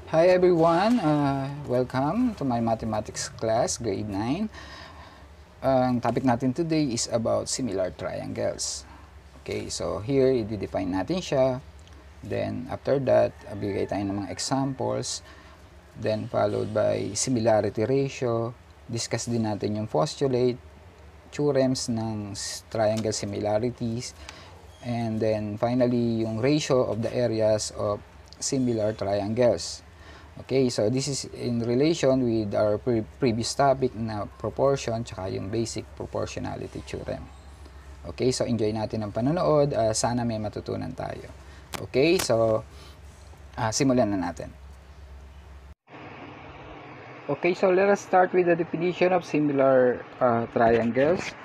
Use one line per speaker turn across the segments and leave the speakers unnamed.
Hi everyone, welcome to my mathematics class, grade 9. Ang topic natin today is about similar triangles. Okay, so here, i-define natin siya. Then, after that, bigay tayo ng mga examples. Then, followed by similarity ratio. Discuss din natin yung postulate, theorems ng triangle similarities. And then, finally, yung ratio of the areas of similar triangles. Okay, so this is in relation with our previous topic na proportion tsaka yung basic proportionality theorem. Okay, so enjoy natin ang panonood. Sana may matutunan tayo. Okay, so simulan na natin. Okay, so let us start with the definition of similar triangles.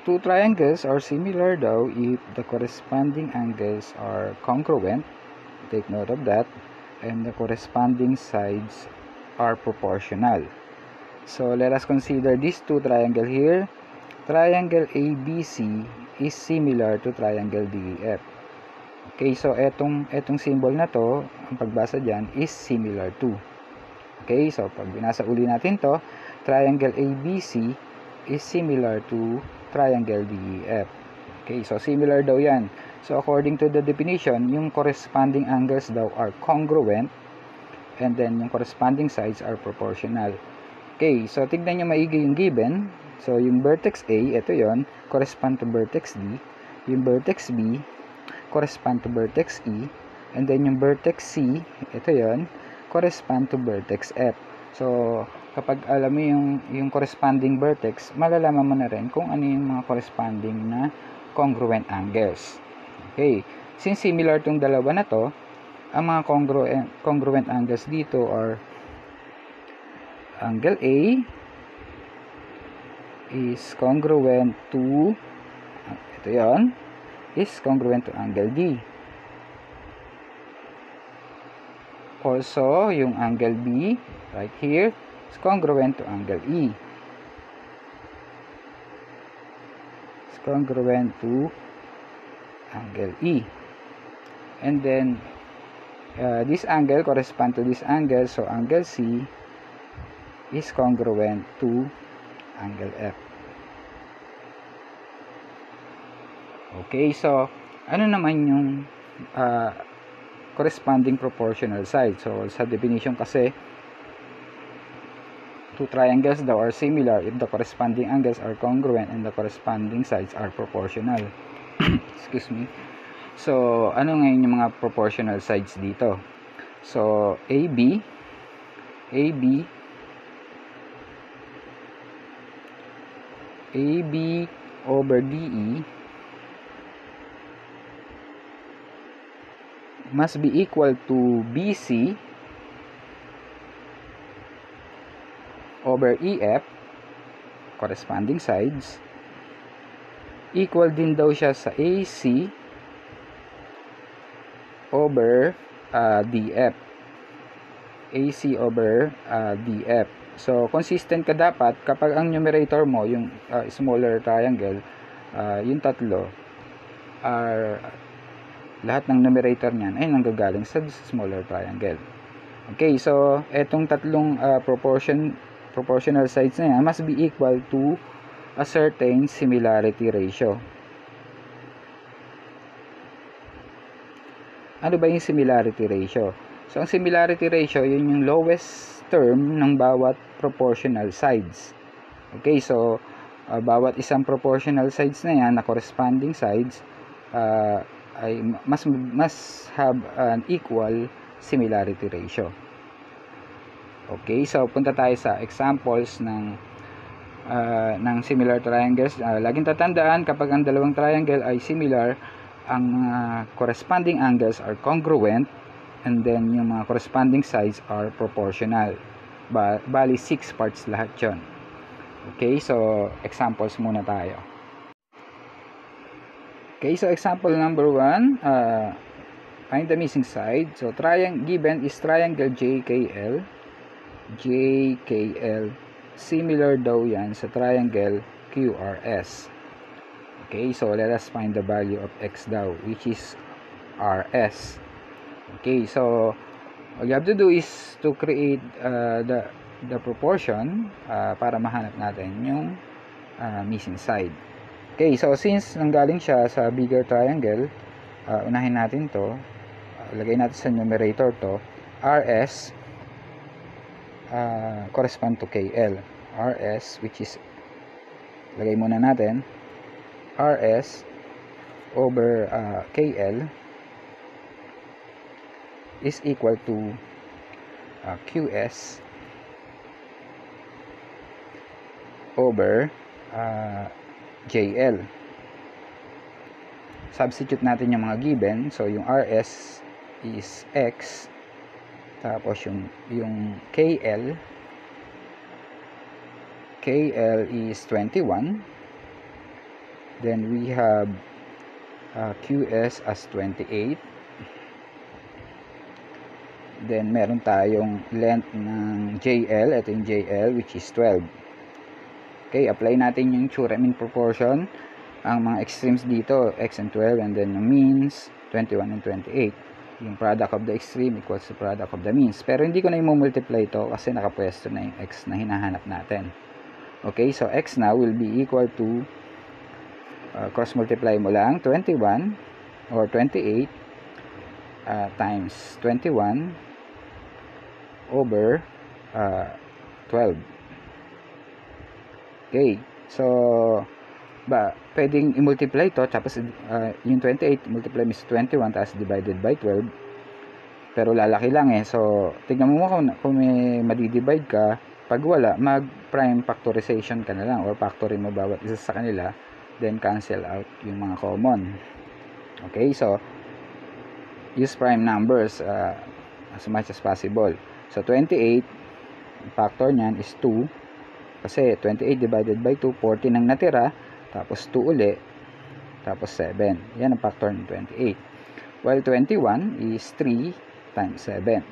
Two triangles are similar daw if the corresponding angles are congruent. Take note of that. And the corresponding sides are proportional. So let us consider these two triangles here. Triangle ABC is similar to triangle DEF. Okay, so etong symbol na to, ang pagbasa diyan is similar to. Okay, so pag binasa uli natin to, triangle ABC is similar to triangle DEF. Okay, so similar daw yan. So according to the definition, yung corresponding angles daw are congruent and then yung corresponding sides are proportional. Okay, so tignan nyo maigi yung given. So yung vertex A, ito yon, correspond to vertex D. Yung vertex B, correspond to vertex E. And then yung vertex C, ito yon, correspond to vertex F. So kapag alam mo yung corresponding vertex, malalaman mo na rin kung ano yung mga corresponding na congruent angles. Okay, since similar tong dalawa na to, ang mga congruent angles dito are angle A is congruent to, ito yon, is congruent to angle D. Also, yung angle B, right here, is congruent to angle E. It's congruent to angle E. And then, this angle correspond to this angle, so angle C is congruent to angle F. Okay, so ano naman yung corresponding proportional side? So sa definition kasi, two triangles daw are similar if the corresponding angles are congruent and the corresponding sides are proportional. Excuse me. So ano ngayon yung mga proportional sides dito? So AB over DE must be equal to BC over EF, corresponding sides, equal din daw siya sa AC over DF. AC over DF. So, consistent ka dapat kapag ang numerator mo, yung smaller triangle, yung tatlo, are lahat ng numerator niyan ay nanggagaling sa smaller triangle. Okay, so etong tatlong proportional sides na yan must be equal to a certain similarity ratio. Ano ba yung similarity ratio? So, ang similarity ratio, yun yung lowest term ng bawat proportional sides. Okay, so, bawat isang proportional sides na yan, na corresponding sides, ay must have an equal similarity ratio. Okay, so, punta tayo sa examples ng similar triangles. Laging tatandaan, kapag ang dalawang triangle ay similar, ang corresponding angles are congruent and then yung mga corresponding sides are proportional. Bali 6 parts lahat yun. Okay, so examples muna tayo. Okay, so example number 1, find the missing side. So given is triangle JKL similar daw yan sa triangle QRS. Okay, so let us find the value of x daw, which is RS. Okay, so all you have to do is to create the proportion para mahanap natin yung missing side. Okay, so since nanggaling siya sa bigger triangle, unahin natin to, lagay natin sa numerator to, RS correspond to KL. RS, which is, lagay muna natin, RS over KL is equal to QS over JL. Substitute natin yung mga given. So yung RS is X, tapos yung KL is 21. Then we have QS as 28. Then meron tayong length ng JL, ito yung JL, which is 12. Okay, apply natin yung theorem in proportion. Ang mga extremes dito, x and 12, and then yung means, 21 and 28. Yung product of the extreme equals to product of the means. Pero hindi ko na i-multiply ito kasi nakapwesto na yung x na hinahanap natin. Okay, so x now will be equal to, cross-multiply mo lang, 21 or 28 times 21 over 12. Okay, so pwedeng i-multiply ito, tapos yung 28 multiply mo sa 21 tapos divided by 12, pero lalaki lang so tignan mo kung may madi-divide ka. Pag wala, mag prime factorization ka na lang or factoring mo bawat isa sa kanila, then cancel out yung mga common. Okay, so use prime numbers as much as possible. So 28, factor nyan is 2, kasi 28 divided by 2, 40 nang natira, tapos 2 uli, tapos 7. Yan ang factor ng 28. While 21 is 3 times 7.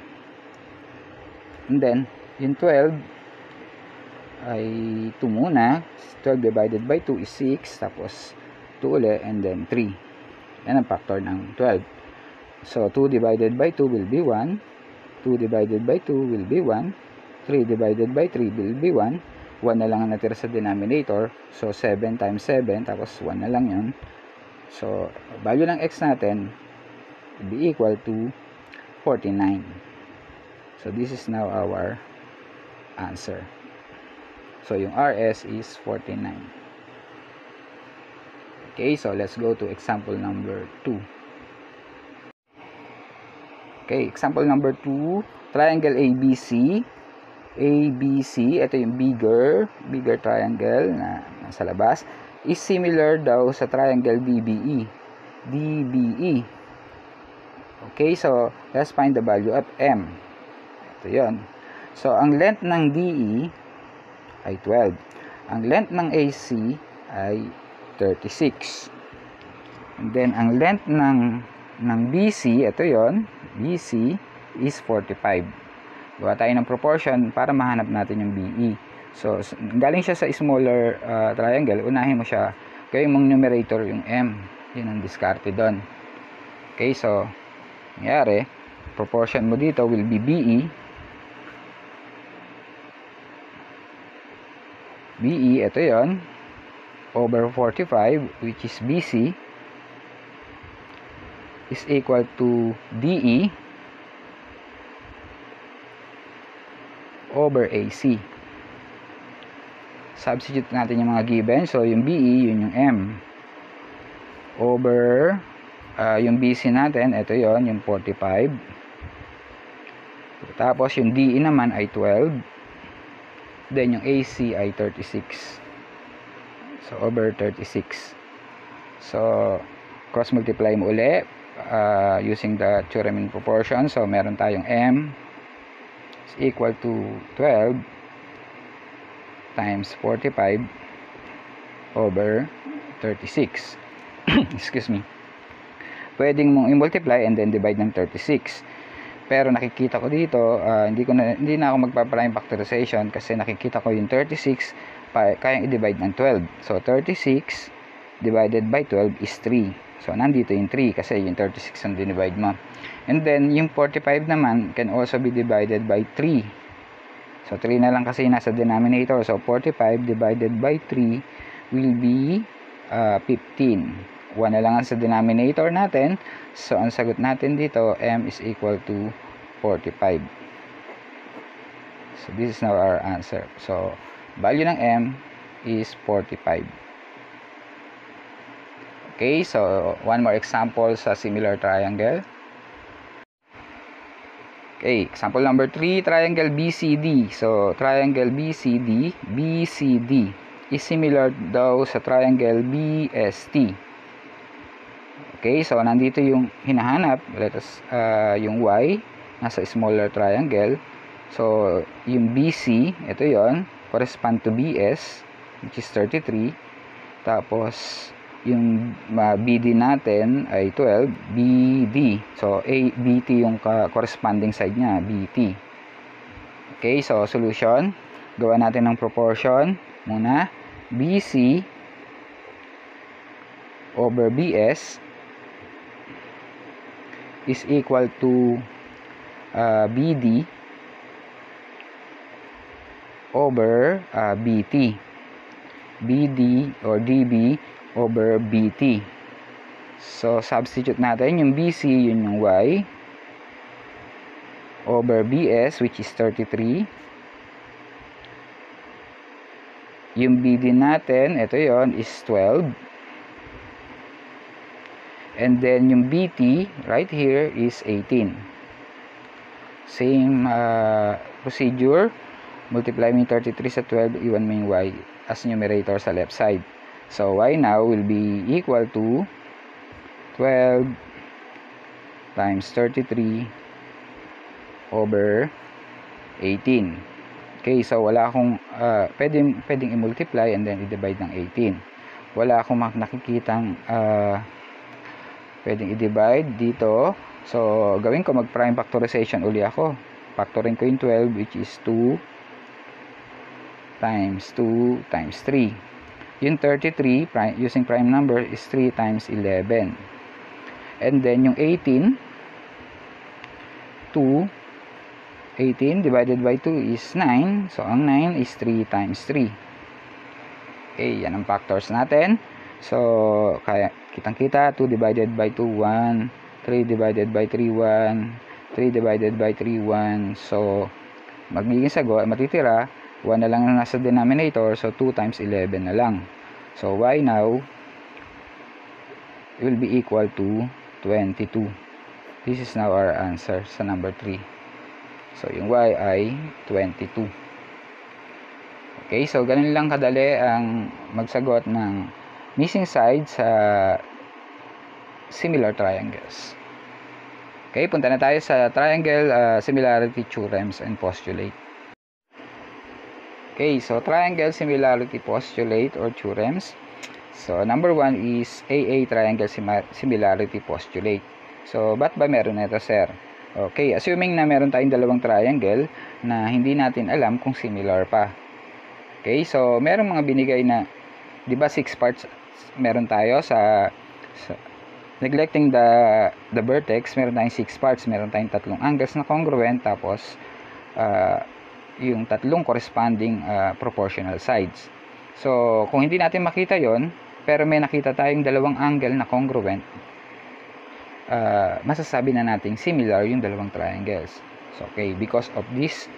And then, yung 12 ay 2 muna. 12 divided by 2 is 6, tapos 2 uli, and then 3. Yan ang factor ng 12. So, 2 divided by 2 will be 1. 2 divided by 2 will be 1. 3 divided by 3 will be 1. 1 na lang ang natira sa denominator. So, 7 times 7, tapos 1 na lang yun. So, value ng x natin will be equal to 49. So, this is now our answer. So, yung RS is 49. Okay, so let's go to example number 2. Okay, example number 2, triangle ABC. ABC, ito yung bigger triangle na nasa labas, is similar daw sa triangle DBE. Okay, so let's find the value of M. Ito yun. So, ang length ng DE ay 12. Ang length ng AC ay 36. And then, ang length ng BC, ito yon, BC is 45. Gawa tayo ng proportion para mahanap natin yung BE. So, galing siya sa smaller triangle, unahin mo siya. Gawin mong numerator yung M. Yun ang diskarte doon. Okay, so, nangyari, proportion mo dito will be BE. BE, ito yon, over 45, which is BC, is equal to DE over AC. Substitute natin yung mga given. So, yung BE, yun yung M. Over, yung BC natin, ito yon, yung 45. Tapos, yung DE naman ay 12. Then, yung AC ay 36. So, over 36. So, cross-multiply mo uli using the theorem in proportion. So, meron tayong M is equal to 12 times 45 over 36. Excuse me. Pwedeng mong i-multiply and then divide ng 36. Pero nakikita ko dito, hindi na ako magpa-prime factorization kasi nakikita ko yung 36 kayang i-divide ng 12. So, 36 divided by 12 is 3. So, nandito yung 3 kasi yung 36 ang dinivide mo. And then, yung 45 naman can also be divided by 3. So, 3 na lang kasi nasa denominator. So, 45 divided by 3 will be 15. 1 na lang sa denominator natin. So, ang sagot natin dito, m is equal to 45. So, this is now our answer. So, value ng m is 45. Okay, so one more example sa similar triangle. Okay, example number 3, triangle BCD. So, triangle BCD is similar daw sa triangle BST. Okay, so nandito yung hinahanap. Let us, yung Y, nasa smaller triangle. So, yung BC, ito yon, correspond to BS, which is 33. Tapos, yung BD natin ay 12, BD. So, BT yung corresponding side niya, BT. Okay, so solution. Gawa natin ng proportion. Muna, BC over BS is equal to BD over BT. BD or DB over BT. So, substitute natin yung BC, yun yung Y, over BS, which is 33. Yung BD natin, ito yon, is 12. And then, yung BT, right here, is 18. Same procedure. Multiply mo yung 33 sa 12, iwan mo yung Y as numerator sa left side. So, Y now will be equal to 12 times 33 over 18. Okay, so wala akong, pwedeng i-multiply and then i-divide ng 18. Wala akong nakikitang pwedeng i-divide dito. So, gawin ko, mag-prime factorization uli ako. Factorin ko yung 12, which is 2 times 2 times 3. Yung 33, using prime number, is 3 times 11. And then, yung 18 divided by 2 is 9. So, ang 9 is 3 times 3. Okay, yan ang factors natin. So, kaya, kitang-kita, 2 divided by 2, 1. 3 divided by 3, 1. 3 divided by 3, 1. So, magiging sagot, matitira, 1 na lang nasa denominator, so 2 times 11 na lang. So, Y now will be equal to 22. This is now our answer sa number 3. So, yung Y ay 22. Okay, so ganun lang kadali ang magsagot ng missing side sa similar triangles. Okay, punta na tayo sa triangle similarity theorems and postulate. Okay, so triangle similarity postulate or theorems. So, number 1 is AA triangle similarity postulate. So, ba't ba meron ito, sir? Okay, assuming na meron tayong dalawang triangle na hindi natin alam kung similar pa. Okay, so meron mga binigay na, di ba 6 parts meron tayo sa neglecting the vertex, meron tayong 6 parts, meron tayong tatlong angles na congruent, tapos yung tatlong corresponding proportional sides. So, kung hindi natin makita yon, pero may nakita tayong dalawang angle na congruent, masasabi na nating similar yung dalawang triangles. So, okay, because of this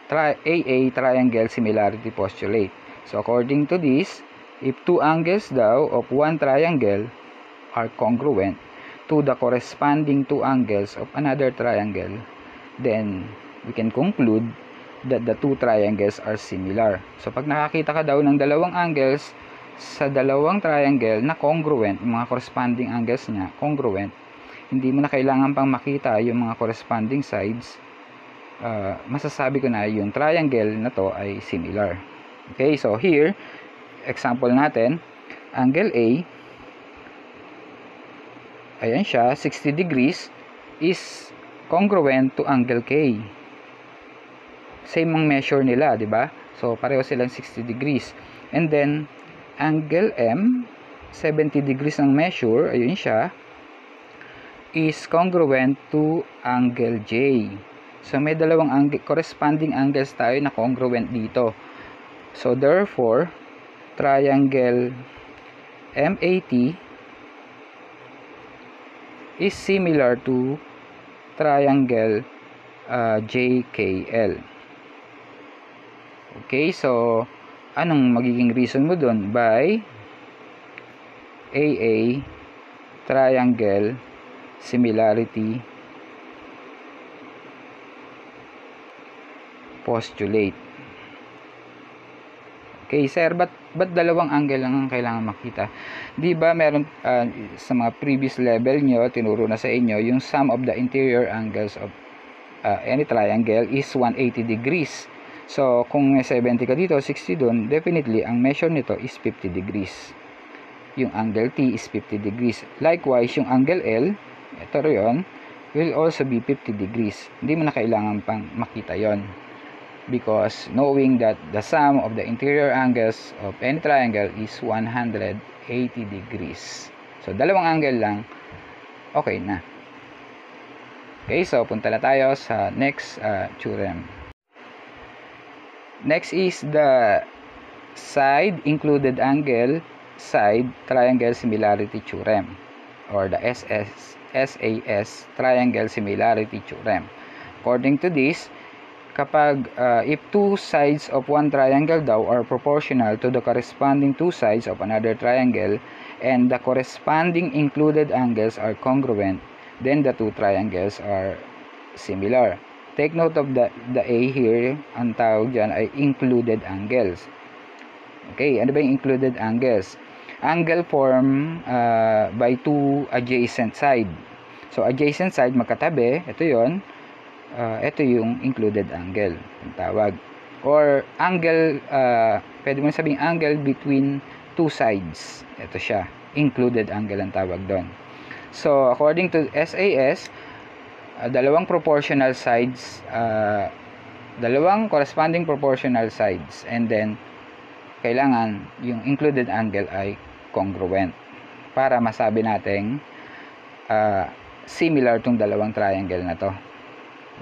AA triangle similarity postulate. So, according to this, if two angles daw of one triangle are congruent to the corresponding two angles of another triangle, then we can conclude that the two triangles are similar. So, pag nakakita ka daw ng dalawang angles sa dalawang triangle na congruent, yung mga corresponding angles niya, congruent, hindi mo na kailangan pang makita yung mga corresponding sides, masasabi ko na yung triangle na to ay similar. Okay, so here, example natin, angle A, ayan siya, 60 degrees, is congruent to angle K. Same ang measure nila, di ba? So, pareho silang 60 degrees. And then, angle M, 70 degrees ng measure, ayun siya, is congruent to angle J. So, may dalawang corresponding angles tayo na congruent dito. So, therefore, triangle MAT is similar to triangle JKL. Okay, so, anong magiging reason mo dun? By AA triangle similarity postulate. Okay, sir, ba't dalawang angle lang ang kailangan makita? Di ba meron sa mga previous level nyo, tinuro na sa inyo, yung sum of the interior angles of any triangle is 180 degrees. So, kung 70 ka dito, 60 dun, definitely, ang measure nito is 50 degrees. Yung angle T is 50 degrees. Likewise, yung angle L, ito rin, will also be 50 degrees. Hindi mo na kailangan pang makita yon, because knowing that the sum of the interior angles of any triangle is 180 degrees. So, dalawang angle lang, okay na. Okay, so punta na tayo sa next theorem. Next is the side included angle side triangle similarity theorem, or the SAS triangle similarity theorem. According to this, kapag if two sides of one triangle daw are proportional to the corresponding two sides of another triangle and the corresponding included angles are congruent, then the two triangles are similar. Take note of the A here, ang tawag dyan ay included angles. Okay, ano ba yung included angles? Angle formed by two adjacent side. So, adjacent side, magkatabi, ito yon. Ito yung included angle, ang tawag. Or angle, pwede mo sabing angle between two sides. Ito siya, included angle ang tawag doon. So, according to SAS, dalawang proportional sides, dalawang corresponding proportional sides, and then kailangan yung included angle ay congruent para masabi nating similar tong dalawang triangle na to.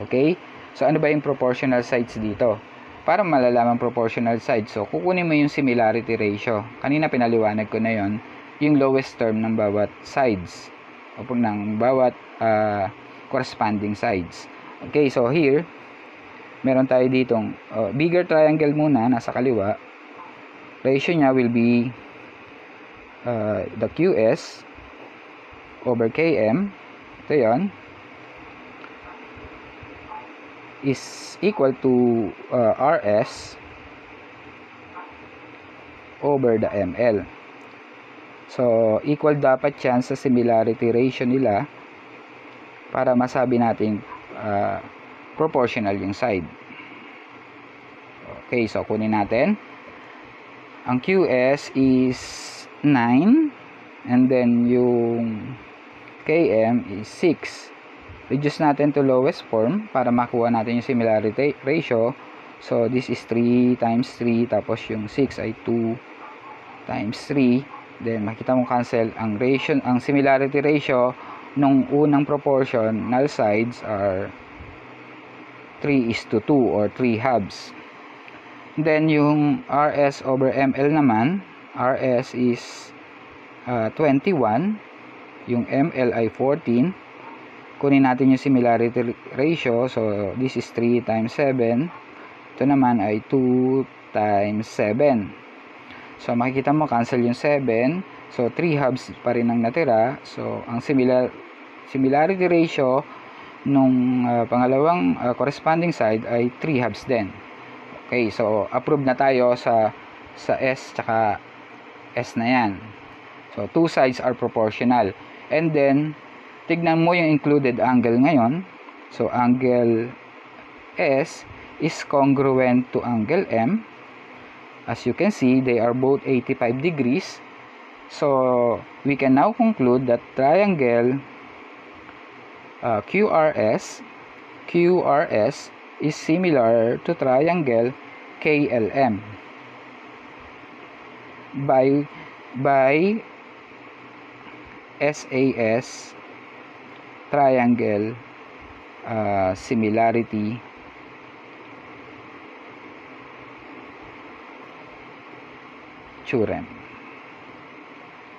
Okay? So, ano ba yung proportional sides dito? Para malalaman proportional sides, so kukunin mo yung similarity ratio. Kanina pinaliwanag ko na yon, yung lowest term ng bawat sides o ng bawat corresponding sides. Okay, so here meron tayo ditong bigger triangle muna, nasa kaliwa. Ratio niya will be the QS over KM, ito yun, is equal to RS over the ML. So, equal dapat yan sa similarity ratio nila para masabi natin proportional yung side. Okay, so kunin natin. Ang QS is 9 and then yung KM is 6. Reduce natin to lowest form para makuha natin yung similarity ratio. So, this is 3 times 3 tapos yung 6 ay 2 times 3. Then, makita mo cancel ang ratio, ang similarity ratio nung unang proportional sides are 3:2 or 3 halves. Then, yung RS over ML naman, RS is 21, yung ML ay 14. Kunin natin yung similarity ratio. So, this is 3 times 7. Ito naman ay 2 times 7. So, makikita mo, cancel yung 7. So, 3 halves pa rin ang natira. So, ang similarity ratio nung pangalawang corresponding side ay 3 halves din. Okay, so approve na tayo sa S tsaka S na yan. So, two sides are proportional. And then, tignan mo yung included angle ngayon. So, angle S is congruent to angle M. As you can see, they are both 85 degrees. So, we can now conclude that triangle QRS is similar to triangle KLM by SAS triangle similarity theorem.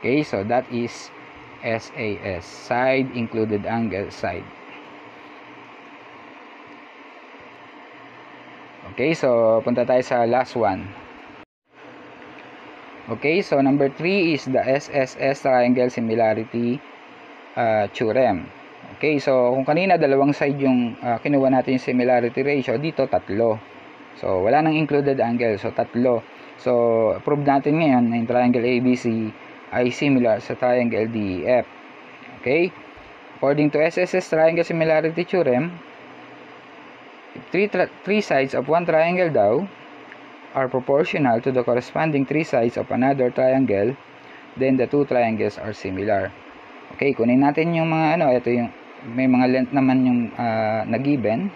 Okay, so that is SAS, side included angle side. Okay, so punta tayo sa last one. Okay, so number 3 is the SSS triangle similarity theorem. Okay, so kung kanina dalawang side yung kinuha natin yung similarity ratio, dito tatlo. So wala nang included angle, so tatlo. So prove natin ngayon na yung triangle ABC ay similar sa triangle DEF. Okay? According to SSS triangle similarity theorem, if three sides of one triangle daw are proportional to the corresponding three sides of another triangle, then the two triangles are similar. Okay, kunin natin yung mga ito yung may mga length naman yung na-given.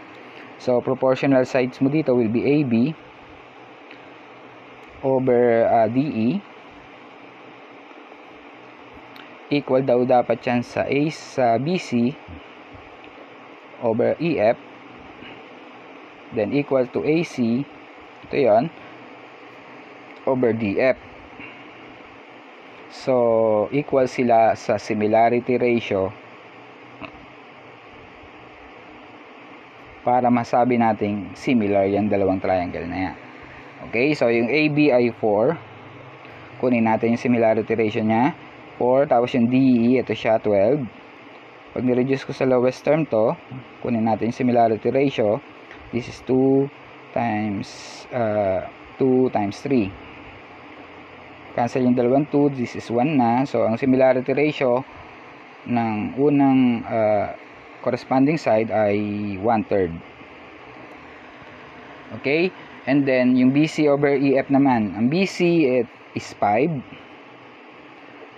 So proportional sides mo dito will be AB over DE, equal daw dapat yan sa BC over EF, then equal to AC, ito yon, over DF. So equal sila sa similarity ratio para masabi nating similar yung dalawang triangle na yan. Okay, so yung AB ay 4, kunin natin yung similarity ratio nya 4, tapos yung DE ito siya 12. Pag ni-reduce ko sa lowest term to, kunin natin yung similarity ratio, this is 2 times 2 times 3. Cancel yung dalawang 2, this is 1 na. So ang similarity ratio ng unang corresponding side ay 1/3. Okay, and then yung BC over EF naman, ang BC is 5,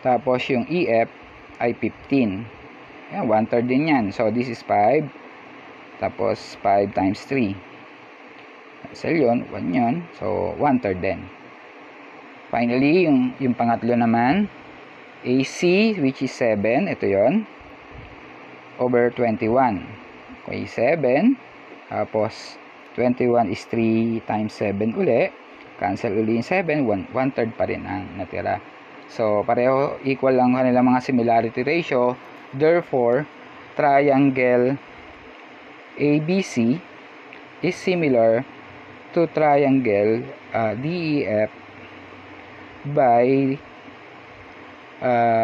tapos yung EF ay 15. Yan, 1/3 din yan. So this is 5, tapos 5 times 3, cancel yun, 1 yun, so 1/3 din. Finally, yung pangatlo naman, AC, which is 7, ito yon, over 21. Okay, 7, tapos 21 is 3 times 7 uli, cancel uli yung 7, 1/3 pa rin ang natira. So pareho, equal lang kanilang mga similarity ratio. Therefore, triangle ABC is similar to triangle DEF by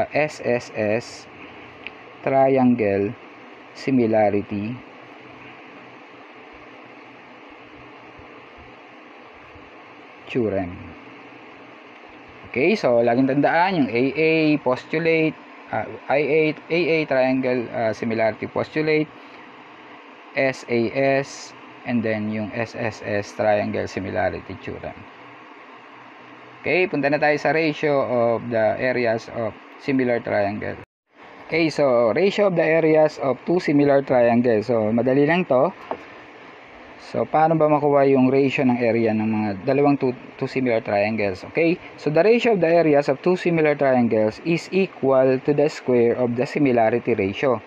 SSS triangle similarity theorem. Okay, so laging tandaan yung AA postulate, AA triangle similarity postulate, SAS, and then yung SSS triangle similarity theorem. Okay, punta na tayo sa ratio of the areas of similar triangle. Okay, so ratio of the areas of two similar triangles. So madali lang to. So paano ba makuha yung ratio ng area ng mga dalawang two similar triangles? Okay, so the ratio of the areas of two similar triangles is equal to the square of the similarity ratio.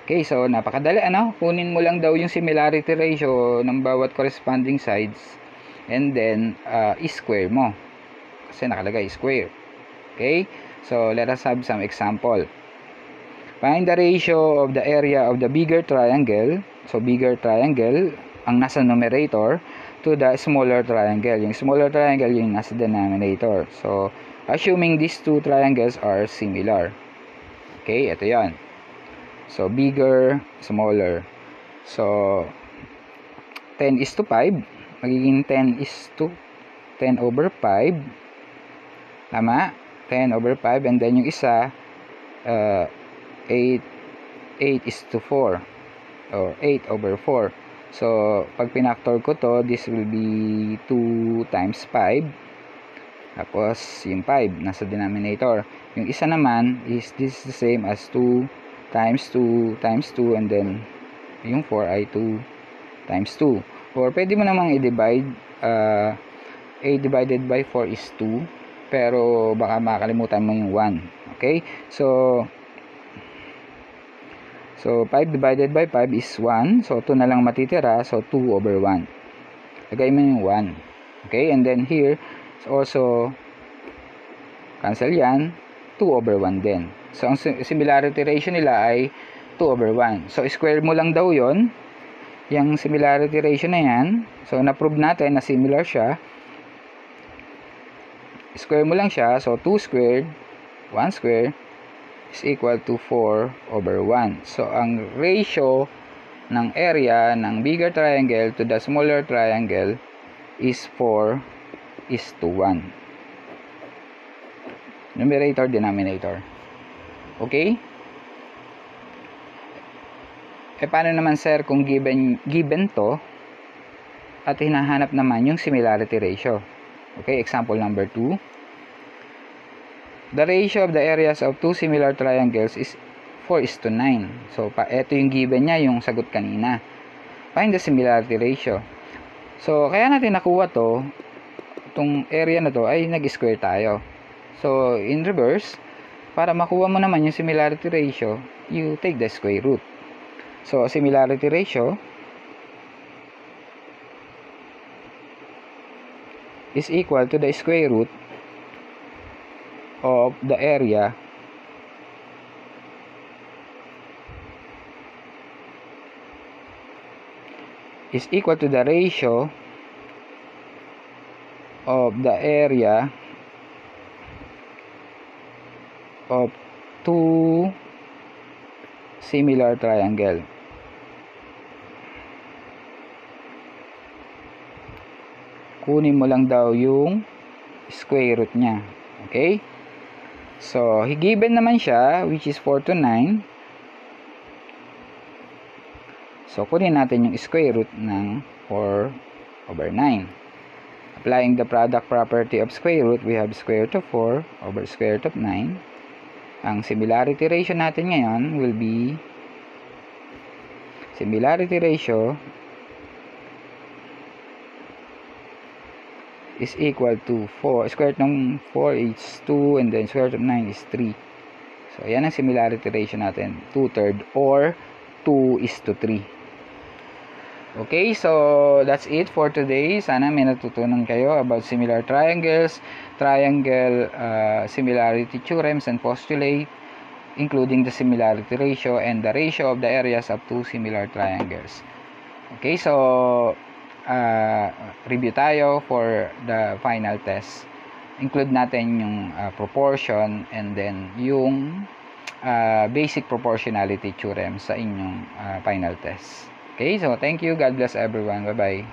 Okay, so napakadali, kunin mo lang daw yung similarity ratio ng bawat corresponding sides, and then square mo kasi nakalagay square. Okay, so let us have some example. Find the ratio of the area of the bigger triangle. So bigger triangle ang nasa numerator to the smaller triangle. Yung smaller triangle yung nasa denominator. So assuming these two triangles are similar. Okay, ito yan. So bigger, smaller. So 10 is to 5, magiging 10 is to 10 over 5. Tama? 10 over 5, and then yung isa 8 is to 4, or 8 over 4. So pag pinactor ko to, this will be 2 times 5, tapos yung 5 nasa denominator. Yung isa naman is this is the same as 2 times 2 times 2, and then yung 4 ay 2 times 2. Or pwede mo namang i-divide, 8 divided by 4 is 2, pero baka makakalimutan mo yung 1. Okay, so So, 5 divided by 5 is 1. So, 2 na lang matitira. So, 2 over 1. Lagay mo yung 1. Okay, and then here, also, cancel yan. 2 over 1 din. So, ang similarity ratio nila ay 2 over 1. So, square mo lang daw yon yung similarity ratio na yan. So, na-prove natin na similar siya. Square mo lang siya. So, 2 squared, 1 squared is equal to 4 over 1. So, ang ratio ng area ng bigger triangle to the smaller triangle is 4 is to 1. Numerator, denominator. Okay? Paano naman sir kung given to at hinahanap naman yung similarity ratio? Okay, example number 2. The ratio of the areas of two similar triangles is 4 is to 9. So, ito yung given niya, yung sagot kanina. Find the similarity ratio. So, kaya natin nakuha to, itong area na to ay nag-square tayo. So, in reverse, para makuha mo naman yung similarity ratio, you take the square root. So, similarity ratio is equal to the square root of the area is equal to the ratio of the area of two similar triangle. Kunin mo lang daw yung square root niya. Okay? So, given naman siya, which is 4 to 9. So, kunin natin yung square root ng 4 over 9. Applying the product property of square root, we have square root of 4 over square root of 9. Ang similarity ratio natin ngayon will be similarity ratio is equal to 4. Square root ng 4 is 2 and then square root of 9 is 3. So, yan ang similarity ratio natin. 2/3 or 2 is to 3. Okay, so that's it for today. Sana may natutunan kayo about similar triangles, triangle similarity theorems and postulate, including the similarity ratio and the ratio of the areas of two similar triangles. Okay, so review tayo for the final test. Include natin yung proportion and then yung basic proportionality theorem sa inyong final test. Okay, so thank you. God bless everyone. Bye-bye.